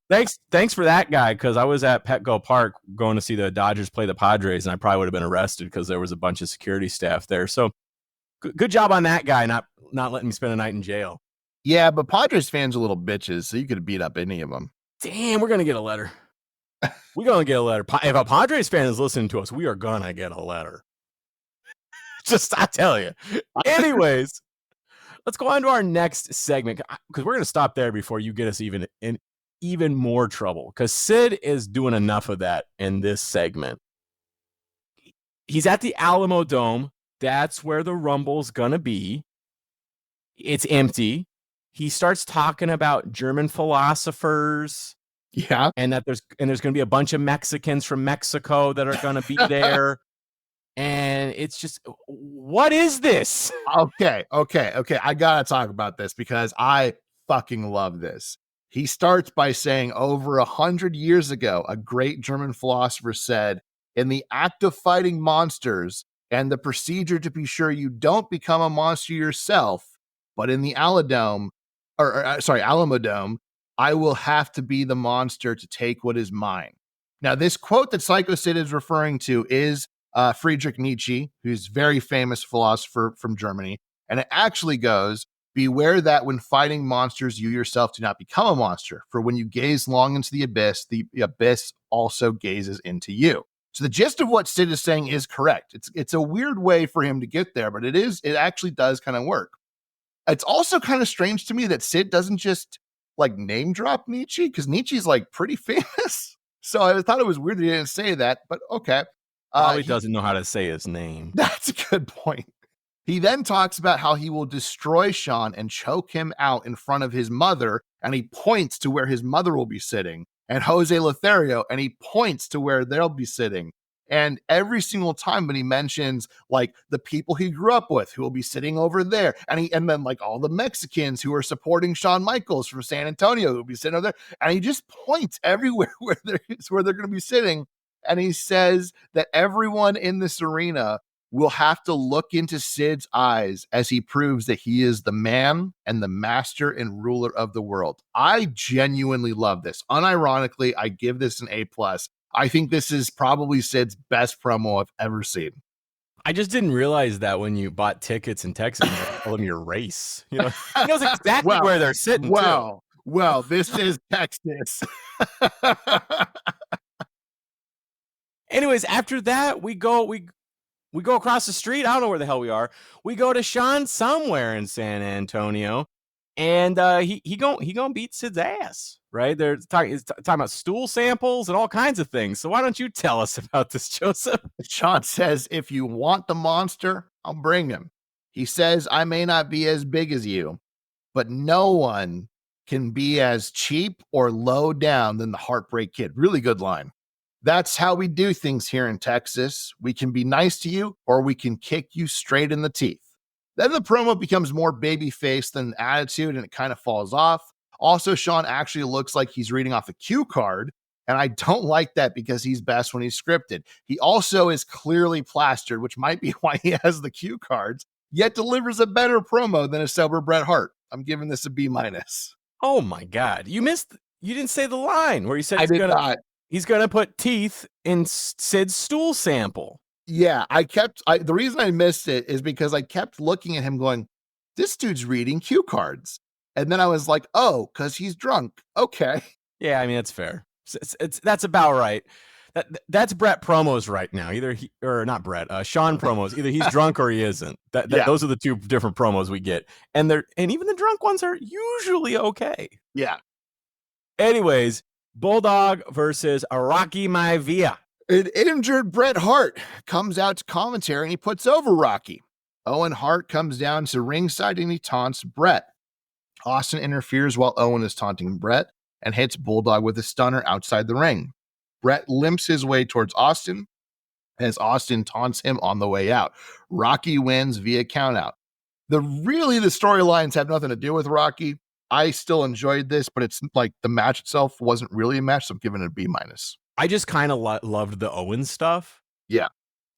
thanks for that guy, because I was at Petco Park going to see the Dodgers play the Padres, and I probably would have been arrested because there was a bunch of security staff there. So good job on that guy, not letting me spend a night in jail. Yeah, but Padres fans are little bitches, so you could have beat up any of them. Damn, we're going to get a letter. We're going to get a letter. If a Padres fan is listening to us, we are going to get a letter. Just, I tell you. Anyways, let's go on to our next segment, because we're going to stop there before you get us even more trouble, because Sid is doing enough of that in this segment. He's at the Alamo Dome. That's where the Rumble's going to be. It's empty. He starts talking about German philosophers. Yeah. And that there's going to be a bunch of Mexicans from Mexico that are going to be there. And it's just, what is this? Okay. I got to talk about this because I fucking love this. He starts by saying, over 100 years ago, a great German philosopher said, in the act of fighting monsters and the procedure to be sure you don't become a monster yourself, but in the Alamo Dome, I will have to be the monster to take what is mine. Now, this quote that Psycho Sid is referring to is Friedrich Nietzsche, who's a very famous philosopher from Germany. And it actually goes, beware that when fighting monsters, you yourself do not become a monster. For when you gaze long into the abyss also gazes into you. So the gist of what Sid is saying is correct. It's a weird way for him to get there, but it actually does kind of work. It's also kind of strange to me that Sid doesn't just like name drop Nietzsche, because Nietzsche's like pretty famous. So I thought it was weird that he didn't say that, but okay. Probably doesn't know how to say his name. That's a good point. He then talks about how he will destroy Sean and choke him out in front of his mother, and he points to where his mother will be sitting, and Jose Lothario, and he points to where they'll be sitting. And every single time when he mentions like the people he grew up with who will be sitting over there, and then like all the Mexicans who are supporting Shawn Michaels from San Antonio who will be sitting over there, and he just points everywhere where they're going to be sitting, and he says that everyone in this arena will have to look into Sid's eyes as he proves that he is the man and the master and ruler of the world. I genuinely love this. Unironically, I give this an A+. I think this is probably Sid's best promo I've ever seen. I just didn't realize that when you bought tickets in Texas, you told him your race. You know, he knows exactly where they're sitting. Well, this is Texas. Anyways, after that, we go across the street. I don't know where the hell we are. We go to Sean somewhere in San Antonio, and he gonna beat Sid's ass. Right? They're talking about stool samples and all kinds of things. So why don't you tell us about this, Joseph? Sean says, if you want the monster, I'll bring him. He says, I may not be as big as you, but no one can be as cheap or low down than the Heartbreak Kid. Really good line. That's how we do things here in Texas. We can be nice to you or we can kick you straight in the teeth. Then the promo becomes more babyface than attitude and it kind of falls off. Also, Sean actually looks like he's reading off a cue card. And I don't like that because he's best when he's scripted. He also is clearly plastered, which might be why he has the cue cards, yet delivers a better promo than a sober Bret Hart. I'm giving this a B-. Oh my God. You didn't say the line where he said he's gonna put teeth in Sid's stool sample. Yeah, the reason I missed it is because I kept looking at him going, this dude's reading cue cards. And then I was like, oh, because he's drunk. Okay. Yeah, I mean, that's fair. That's about right. That's Brett promos right now. Either not Brett, Sean promos. Either he's drunk or he isn't. Those are the two different promos we get. And even the drunk ones are usually okay. Yeah. Anyways, Bulldog versus Rocky Maivia. An injured Bret Hart comes out to commentary and he puts over Rocky. Owen Hart comes down to ringside and he taunts Bret. Austin interferes while Owen is taunting Bret and hits Bulldog with a stunner outside the ring. Bret limps his way towards Austin as Austin taunts him on the way out. Rocky wins via countout. The storylines have nothing to do with Rocky. I still enjoyed this, but it's like the match itself wasn't really a match, so I'm giving it a B-. I just kind of loved the Owen stuff. Yeah.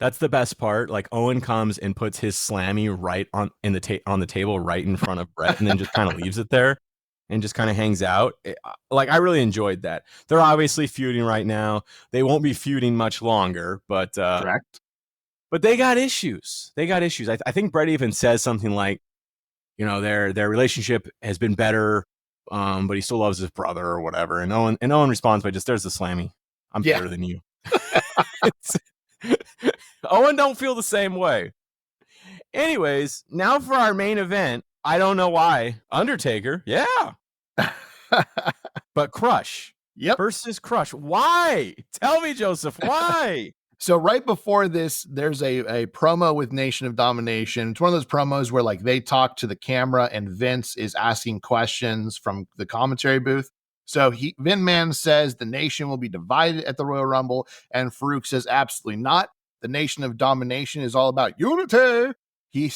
That's the best part. Like Owen comes and puts his slammy right on the table right in front of Bret and then just kind of leaves it there and just kind of hangs out. I really enjoyed that. They're obviously feuding right now. They won't be feuding much longer, but correct. But they got issues. I think Bret even says something like, their relationship has been better, but he still loves his brother or whatever. And Owen responds by just, there's the slammy. I'm better than you. Owen don't feel the same way. Anyways, now for our main event. I don't know why. Undertaker, yeah. But Crush versus Crush. Why? Tell me, Joseph, why? So right before this, there's a promo with Nation of Domination. It's one of those promos where they talk to the camera and Vince is asking questions from the commentary booth. So Vin Man says the nation will be divided at the Royal Rumble, and Farouk says absolutely not. The Nation of Domination is all about unity. He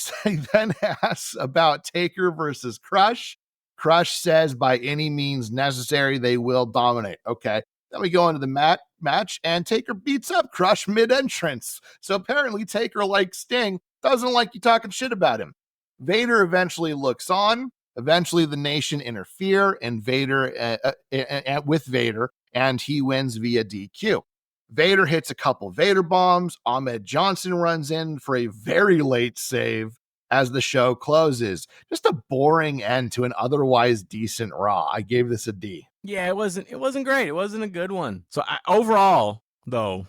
then asks about Taker versus Crush. Crush says by any means necessary, they will dominate. Okay. Then we go into the match, and Taker beats up Crush mid-entrance. So apparently Taker, like Sting, doesn't like you talking shit about him. Vader eventually looks on. Eventually the Nation interfere and with Vader, and he wins via DQ. Vader hits a couple Vader bombs. Ahmed Johnson runs in for a very late save as the show closes. Just a boring end to an otherwise decent Raw. I gave this a D. Yeah, it wasn't great. It wasn't a good one. So overall, though,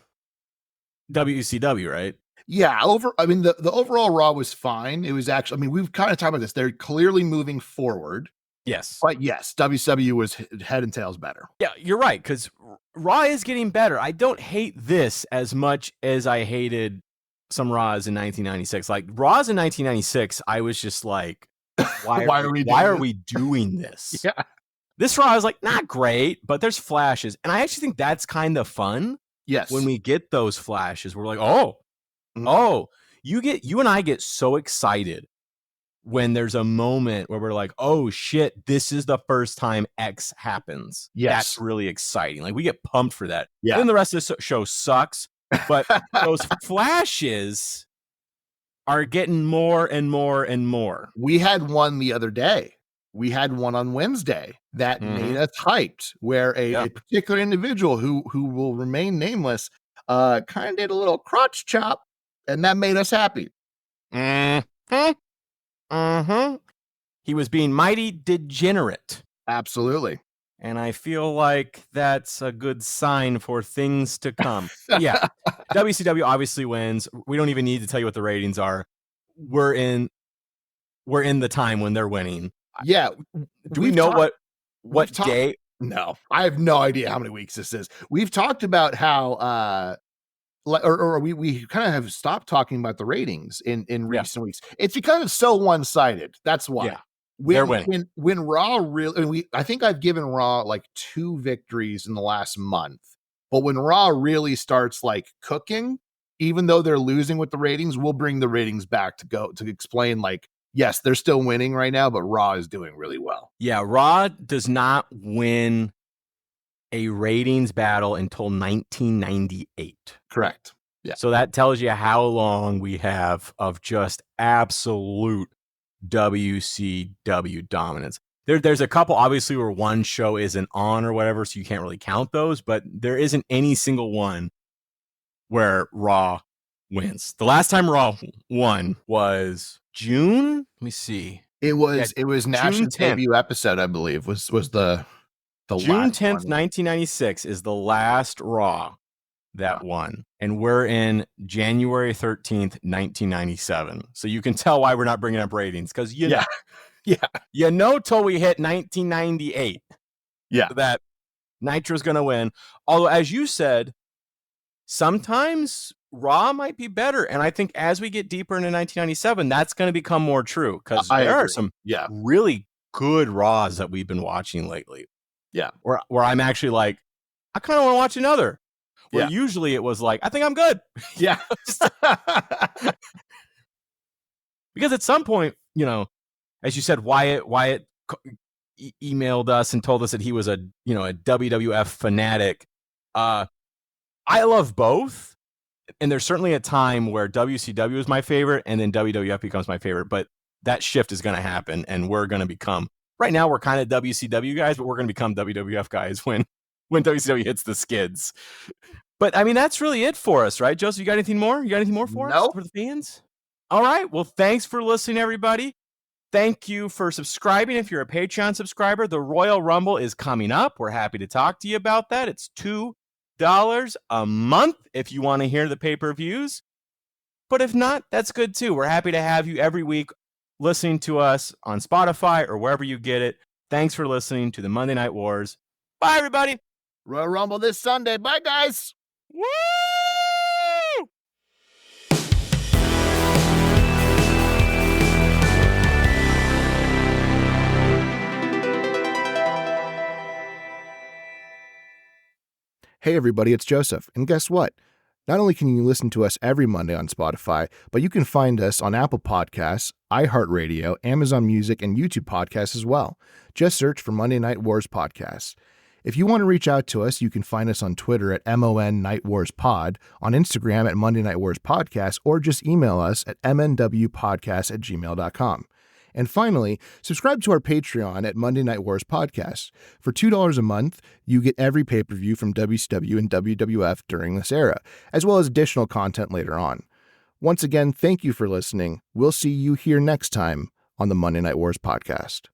WCW, right? Yeah, the overall Raw was fine. It was actually, we've kind of talked about this. They're clearly moving forward. Yes. But yes, WCW was head and tails better. Yeah, you're right, because Raw is getting better. I don't hate this as much as I hated some Raws in 1996. Like, Raws in 1996, I was just like, why are we doing this? Yeah. This Raw is not great, but there's flashes. And I actually think that's kind of fun. Yes. When we get those flashes, we're like, oh, you and I get so excited when there's a moment where we're like, oh shit, this is the first time X happens. Yes. That's really exciting. We get pumped for that. Yeah. Then the rest of the show sucks, but those flashes are getting more and more and more. We had one the other day. We had one on Wednesday that made us hyped, where a particular individual who will remain nameless kind of did a little crotch chop, and that made us happy. He was being mighty degenerate. Absolutely. And I feel like that's a good sign for things to come. Yeah. WCW obviously wins. We don't even need to tell you what the ratings are. We're in the time when they're winning. Yeah. Do we know what day? No. I have no idea how many weeks this is. We've talked about how we kind of have stopped talking about the ratings in recent weeks. It's because it's so one-sided. That's why. They're winning. When Raw really, I think I've given Raw like 2 victories in the last month, but when Raw really starts like cooking, even though they're losing with the ratings, we'll bring the ratings back to explain like, yes, they're still winning right now, but Raw is doing really well. Yeah, Raw does not win a ratings battle until 1998. Correct. Yeah. So that tells you how long we have of just absolute WCW dominance. There's a couple, obviously, where one show isn't on or whatever, so you can't really count those, but there isn't any single one where Raw wins. The last time Raw won was June. Let me see. It was Nash's debut episode, I believe, was the June 10th, 1996 is the last Raw that won. And we're in January 13th, 1997. So you can tell why we're not bringing up ratings, because you know till we hit 1998 that Nitro's going to win. Although, as you said, sometimes Raw might be better. And I think as we get deeper into 1997, that's going to become more true, because there are some really good Raws that we've been watching lately. Yeah. Where I'm actually like, I kind of want to watch another. Where usually it was like, I think I'm good. Yeah. Because at some point, you know, as you said, Wyatt emailed us and told us that he was a WWF fanatic. I love both. And there's certainly a time where WCW is my favorite and then WWF becomes my favorite. But that shift is going to happen, and we're going to become, right now we're kind of WCW guys, but we're going to become WWF guys when WCW hits the skids. But I mean, that's really it for us, right, Joseph? You got anything more? For us, for the fans? All right. Well, thanks for listening, everybody. Thank you for subscribing. If you're a Patreon subscriber, the Royal Rumble is coming up. We're happy to talk to you about that. It's $2 a month if you want to hear the pay-per-views. But if not, that's good too. We're happy to have you every week listening to us on Spotify or wherever you get it. Thanks for listening to the Monday Night Wars. Bye, everybody. Royal Rumble this Sunday. Bye, guys. Woo! Hey, everybody, it's Joseph. And guess what? Not only can you listen to us every Monday on Spotify, but you can find us on Apple Podcasts, iHeartRadio, Amazon Music, and YouTube Podcasts as well. Just search for Monday Night Wars Podcast. If you want to reach out to us, you can find us on Twitter at MON Night Wars Pod, on Instagram at Monday Night Wars Podcast, or just email us at mnwpodcast@gmail.com. And finally, subscribe to our Patreon at Monday Night Wars Podcast. For $2 a month, you get every pay-per-view from WCW and WWF during this era, as well as additional content later on. Once again, thank you for listening. We'll see you here next time on the Monday Night Wars Podcast.